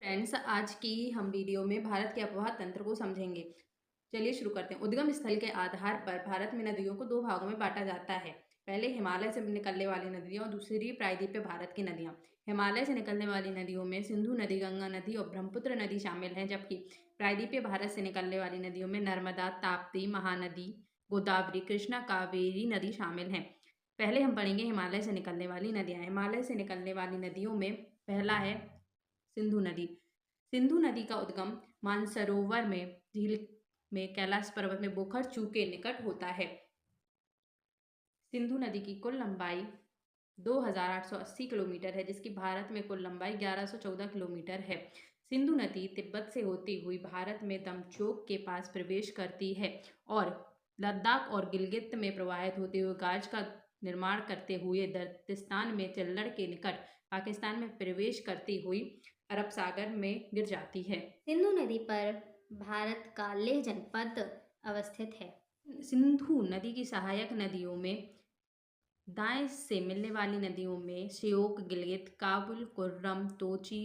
Friends, आज की हम वीडियो में भारत के अपवाह तंत्र को समझेंगे। चलिए शुरू करते हैं। उद्गम स्थल के आधार पर भारत में नदियों को दो भागों में बांटा जाता है। पहले हिमालय से निकलने वाली नदियां और दूसरी प्रायद्वीपीय भारत की नदियां। हिमालय से निकलने वाली नदियों में सिंधु नदी, गंगा नदी और ब्रह्मपुत्र नदी शामिल हैं, जबकि प्रायद्वीपीय भारत से निकलने वाली नदियों में नर्मदा, ताप्ती, महानदी, गोदावरी, कृष्णा, कावेरी नदी शामिल हैं। पहले हम पढ़ेंगे हिमालय से निकलने वाली नदियां। हिमालय से निकलने वाली नदियों में पहला है सिंधु नदी। सिंधु नदी का उद्गम मानसरोवर में झील में कैलाश पर्वत में बोखरचू के निकट होता है। सिंधु नदी की कुल लंबाई 2880 किलोमीटर है, जिसकी भारत में कुल लंबाई 1114 किलोमीटर है। सिंधु नदी तिब्बत से होती हुई भारत में दमचोक के पास प्रवेश करती है और लद्दाख और गिलगित में प्रवाहित होते हुए गाज का निर्माण करते हुए दर्तिस्तान में चिल्लड़ के निकट पाकिस्तान में प्रवेश करती हुई अरब सागर में गिर जाती है। सिंधु नदी पर भारत का लेह जनपद अवस्थित है। सिंधु नदी की सहायक नदियों में दाएं से मिलने वाली नदियों में श्योक, गिलगित, काबुल, कुर्रम, तोची,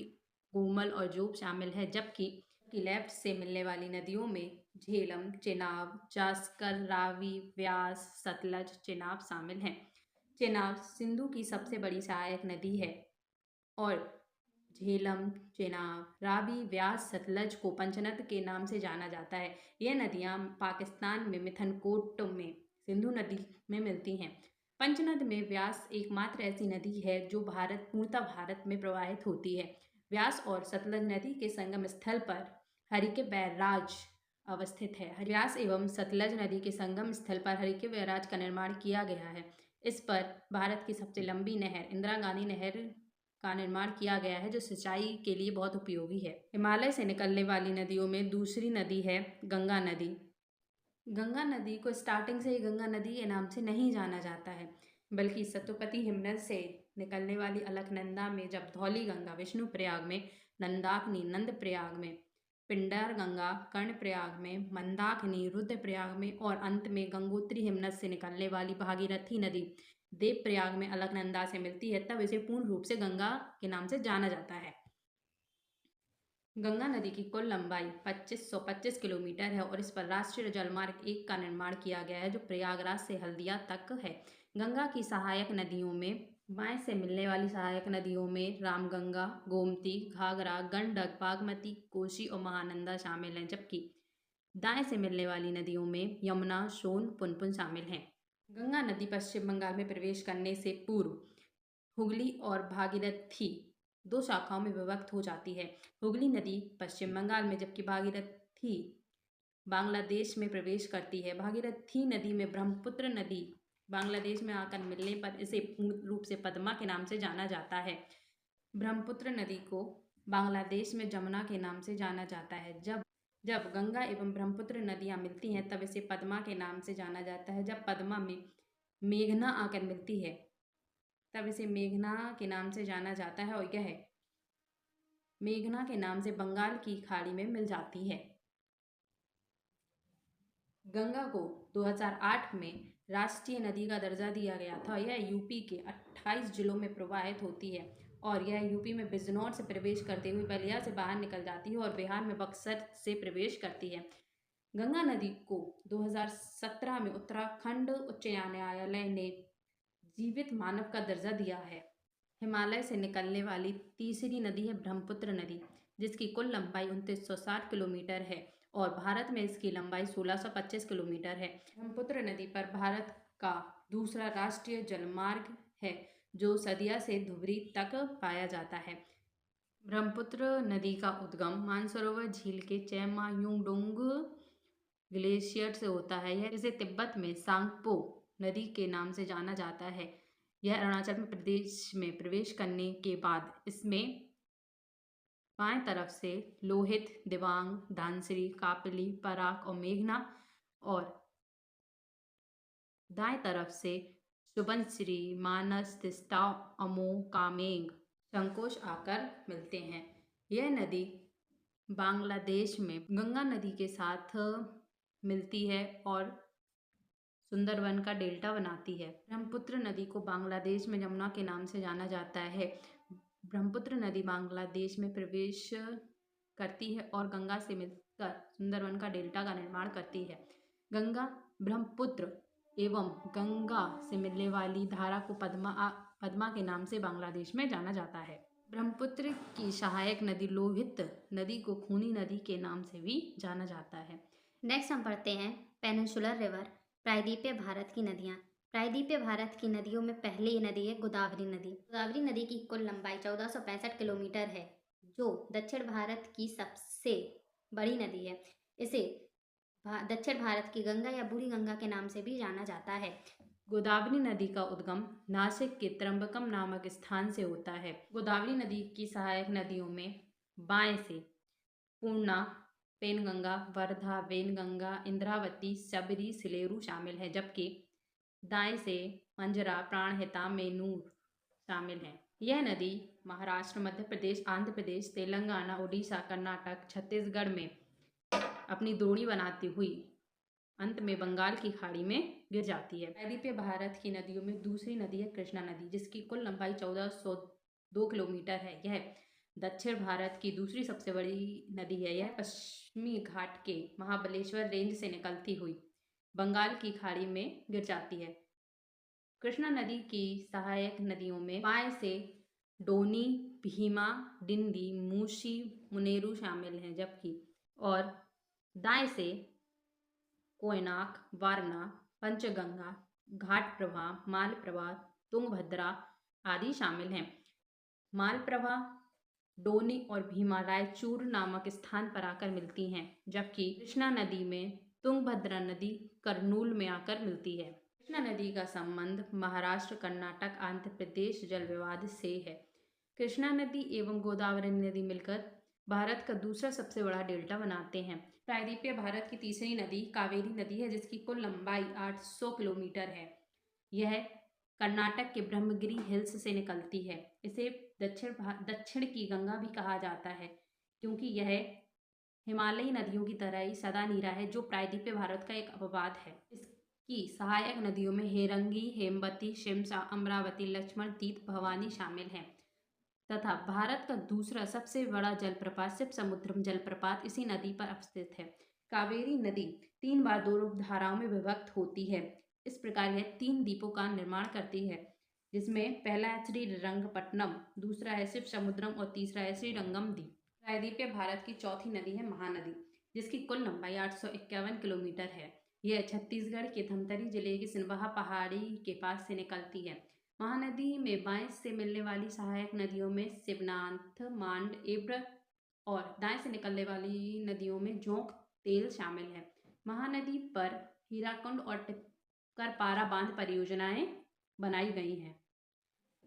गोमल और जोब शामिल है, जबकि लेफ्ट से मिलने वाली नदियों में झेलम, चेनाब, जास्कर, रावी, व्यास, सतलज, चेनाब शामिल हैं। चेनाब सिंधु की सबसे बड़ी सहायक नदी है और झेलम, चेनाब, रावी, व्यास, सतलज को पंचनद के नाम से जाना जाता है। यह नदियां पाकिस्तान में मिथनकोट में सिंधु नदी में मिलती हैं। पंचनद में व्यास एकमात्र ऐसी नदी है जो पूर्णतः भारत में प्रवाहित होती है। व्यास और सतलज नदी के संगम स्थल पर हरिके बैराज अवस्थित है। व्यास एवं सतलज नदी के संगम स्थल पर हरिके बैराज का निर्माण किया गया है। इस पर भारत की सबसे लंबी नहर इंदिरा गांधी नहर का निर्माण किया गया है, जो सिंचाई के लिए बहुत उपयोगी है। हिमालय से निकलने वाली नदियों में दूसरी नदी है गंगा नदी। गंगा नदी को स्टार्टिंग से ही गंगा नदी के नाम से नहीं जाना जाता है, बल्कि सतुपति हिमनद से निकलने वाली अलकनंदा में जब धौली गंगा विष्णु प्रयाग में, नंदाकिनी नंद प्रयाग में, पिंडर गंगा कर्ण प्रयाग में, मंदाकिनी रुद्र प्रयाग में और अंत में गंगोत्री हिमनद से निकलने वाली भागीरथी नदी देव प्रयाग में अलकनंदा से मिलती है, तब इसे पूर्ण रूप से गंगा के नाम से जाना जाता है। गंगा नदी की कुल लंबाई 2525 किलोमीटर है और इस पर राष्ट्रीय जलमार्ग 1 का निर्माण किया गया है, जो प्रयागराज से हल्दिया तक है। गंगा की सहायक नदियों में बाएं से मिलने वाली सहायक नदियों में रामगंगा, गोमती, घाघरा, गंडक, बागमती, कोसी और महानंदा शामिल हैं, जबकि दाएं से मिलने वाली नदियों में यमुना, सोन, पुनपुन शामिल हैं। गंगा नदी पश्चिम बंगाल में प्रवेश करने से पूर्व हुगली और भागीरथी दो शाखाओं में विभक्त हो जाती है। हुगली नदी पश्चिम बंगाल में, जबकि भागीरथी बांग्लादेश में प्रवेश करती है। भागीरथी नदी में ब्रह्मपुत्र नदी बांग्लादेश में आकर मिलने पर इसे पूर्ण रूप से पद्मा के नाम से जाना जाता है। ब्रह्मपुत्र नदी को बांग्लादेश में जमुना के नाम से जाना जाता है। जब जब गंगा एवं ब्रह्मपुत्र नदियां मिलती हैं, तब इसे पद्मा के नाम से जाना जाता है। जब पद्मा में मेघना आकर मिलती है, तब इसे मेघना के नाम से जाना जाता है और यह मेघना के नाम से बंगाल की खाड़ी में मिल जाती है। गंगा को 2008 में राष्ट्रीय नदी का दर्जा दिया गया था। यह यूपी के 28 जिलों में प्रवाहित होती है और यह यूपी में बिजनौर से प्रवेश करते हुए बलिया से बाहर निकल जाती है और बिहार में बक्सर से प्रवेश करती है। गंगा नदी को 2017 में उत्तराखंड उच्च न्यायालय ने जीवित मानव का दर्जा दिया है। हिमालय से निकलने वाली तीसरी नदी है ब्रह्मपुत्र नदी, जिसकी कुल लंबाई 2960 किलोमीटर है और भारत में इसकी लंबाई 1625 किलोमीटर है। ब्रह्मपुत्र नदी पर भारत का दूसरा राष्ट्रीय जलमार्ग है, जो सदिया से धुबरी तक पाया जाता है। ब्रह्मपुत्र नदी का उद्गम मानसरोवर झील के चेमायुंगडोंग ग्लेशियर से होता है। यह इसे तिब्बत में सांगपो नदी के नाम से जाना जाता है। यह अरुणाचल प्रदेश में प्रवेश करने के बाद इसमें बाएं तरफ से लोहित, दिबांग, धांसरी, कापिली, पराक और मेघना और दाएं तरफ से सुबनसिरी, मानस, तिस्ता, अमो, कामेंग, संकोश आकर मिलते हैं। यह नदी बांग्लादेश में गंगा नदी के साथ मिलती है और सुंदरवन का डेल्टा बनाती है। ब्रह्मपुत्र नदी को बांग्लादेश में यमुना के नाम से जाना जाता है। ब्रह्मपुत्र नदी बांग्लादेश में प्रवेश करती है और गंगा से मिलकर सुंदरवन का डेल्टा का निर्माण करती है। गंगा, ब्रह्मपुत्र एवं गंगा से मिलने वाली धारा को पद्मा के नाम से बांग्लादेश में जाना जाता है। ब्रह्मपुत्र की सहायक नदी लोहित नदी को खूनी नदी के नाम से भी जाना जाता है। नेक्स्ट हम पढ़ते हैं पेनिनसुलर रिवर, प्रायद्वीपीय भारत की नदियाँ। प्रायद्वीपीय भारत की नदियों में पहली नदी है गोदावरी नदी। गोदावरी नदी की कुल लंबाई 1465 किलोमीटर है, जो दक्षिण भारत की सबसे बड़ी नदी है। इसे दक्षिण भारत की गंगा या बूढ़ी गंगा के नाम से भी जाना जाता है। गोदावरी नदी का उद्गम नासिक के त्र्यंबकम नामक स्थान से होता है। गोदावरी नदी की सहायक नदियों में बाएं से पूर्णा, पेनगंगा, वर्धा, वेनगंगा, इंद्रावती, सबरी, सिलेरू शामिल है, जबकि दाएं से मंजरा, प्राणहिता, मेनूर शामिल हैं। यह नदी महाराष्ट्र, मध्य प्रदेश, आंध्र प्रदेश, तेलंगाना, उड़ीसा, कर्नाटक, छत्तीसगढ़ में अपनी द्रोणी बनाती हुई अंत में बंगाल की खाड़ी में गिर जाती है। प्रायद्वीपीय भारत की नदियों में दूसरी नदी है कृष्णा नदी, जिसकी कुल लंबाई 1402 किलोमीटर है। यह दक्षिण भारत की दूसरी सबसे बड़ी नदी है। यह पश्चिमी घाट के महाबलेश्वर रेंज से निकलती हुई बंगाल की खाड़ी में गिर जाती है। कृष्णा नदी की सहायक नदियों में बाएं से डोनी, भीमा, डिंडी, मूसी, मुनेरू शामिल हैं, जबकि और दाएं से कोयनाक, वारणा, पंचगंगा, घाटप्रभा, मालप्रभा, तुंगभद्रा आदि शामिल हैं। मालप्रभा, डोनी और भीमा रायचूर नामक स्थान पर आकर मिलती हैं, जबकि कृष्णा नदी में तुंगभद्रा नदी करनूल में आकर मिलती है। कृष्णा नदी का संबंध महाराष्ट्र, कर्नाटक, आंध्र प्रदेश जल विवाद से है। कृष्णा नदी एवं गोदावरी नदी मिलकर भारत का दूसरा सबसे बड़ा डेल्टा बनाते हैं। प्रायद्वीपीय भारत की तीसरी नदी कावेरी नदी है, जिसकी कुल लंबाई 800 किलोमीटर है। यह कर्नाटक के ब्रह्मगिरी हिल्स से निकलती है। इसे दक्षिण की गंगा भी कहा जाता है, क्योंकि यह हिमालयी नदियों की तरह ही सदा नीरा है, जो प्रायद्वीपीय भारत का एक अपवाद है। इसकी सहायक नदियों में हेरंगी, हेमवती, शिमसा, अमरावती, लक्ष्मण तीर्थ, भवानी शामिल हैं तथा भारत का दूसरा सबसे बड़ा जलप्रपात शिव समुद्रम जलप्रपात इसी नदी पर अवस्थित है। कावेरी नदी 3 बार 2 धाराओं में विभक्त होती है। इस प्रकार यह 3 द्वीपों का निर्माण करती है, जिसमें पहला है श्रीरंगपट्टनम, दूसरा है शिव समुद्रम और तीसरा है श्रीरंगम द्वीप। प्रायद्वीपीय भारत की चौथी नदी है महानदी, जिसकी कुल लंबाई 851 किलोमीटर है। यह छत्तीसगढ़ के धमतरी जिले की सिनबहा पहाड़ी के पास से निकलती है। महानदी में बाएं से मिलने वाली सहायक नदियों में शिवनाथ, मांड, इब्र और दाएं से निकलने वाली नदियों में जोंक, तेल शामिल है। महानदी पर हीराकुंड और टिकरपारा बांध परियोजनाएं बनाई गई हैं।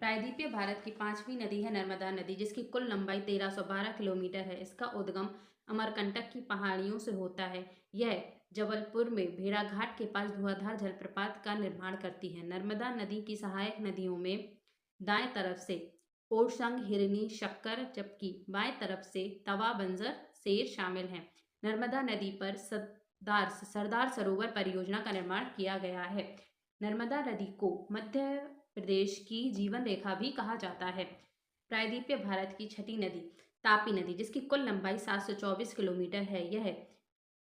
प्रायद्वीपीय भारत की 5वीं नदी है नर्मदा नदी, जिसकी कुल लंबाई 1312 किलोमीटर है। इसका उद्गम अमरकंटक की पहाड़ियों से होता है। यह जबलपुर में भेड़ाघाट के पास धुआंधार जलप्रपात का निर्माण करती है। नर्मदा नदी की सहायक नदियों में दाएं तरफ से ओरसंग, हिरनी, शक्कर, जबकि बाएं तरफ से तवा, बंजर, सेर शामिल हैं। नर्मदा नदी पर सरदार सरोवर परियोजना का निर्माण किया गया है। नर्मदा नदी को मध्य प्रदेश की जीवन रेखा भी कहा जाता है। प्रायद्वीपीय भारत की छठी नदी तापी नदी, जिसकी कुल लंबाई 724 किलोमीटर है। यह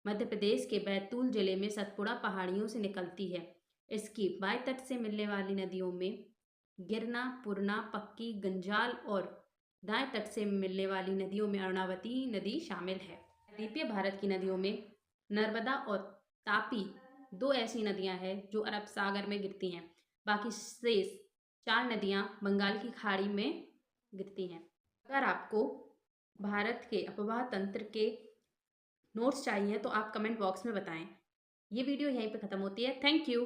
मध्य प्रदेश के बैतूल जिले में सतपुड़ा पहाड़ियों से निकलती है। इसकी बाएं तट से मिलने वाली नदियों में गिरना, पूर्णा, पक्की, गंजाल और दाएं तट से मिलने वाली नदियों में अर्णावती नदी शामिल है। प्रायद्वीपीय भारत की नदियों में नर्मदा और तापी 2 ऐसी नदियां हैं जो अरब सागर में गिरती हैं। बाकी शेष 4 नदियां बंगाल की खाड़ी में गिरती हैं। अगर आपको भारत के अपवाह तंत्र के नोट्स चाहिए तो आप कमेंट बॉक्स में बताएं। ये वीडियो यहीं पे ख़त्म होती है। Thank you.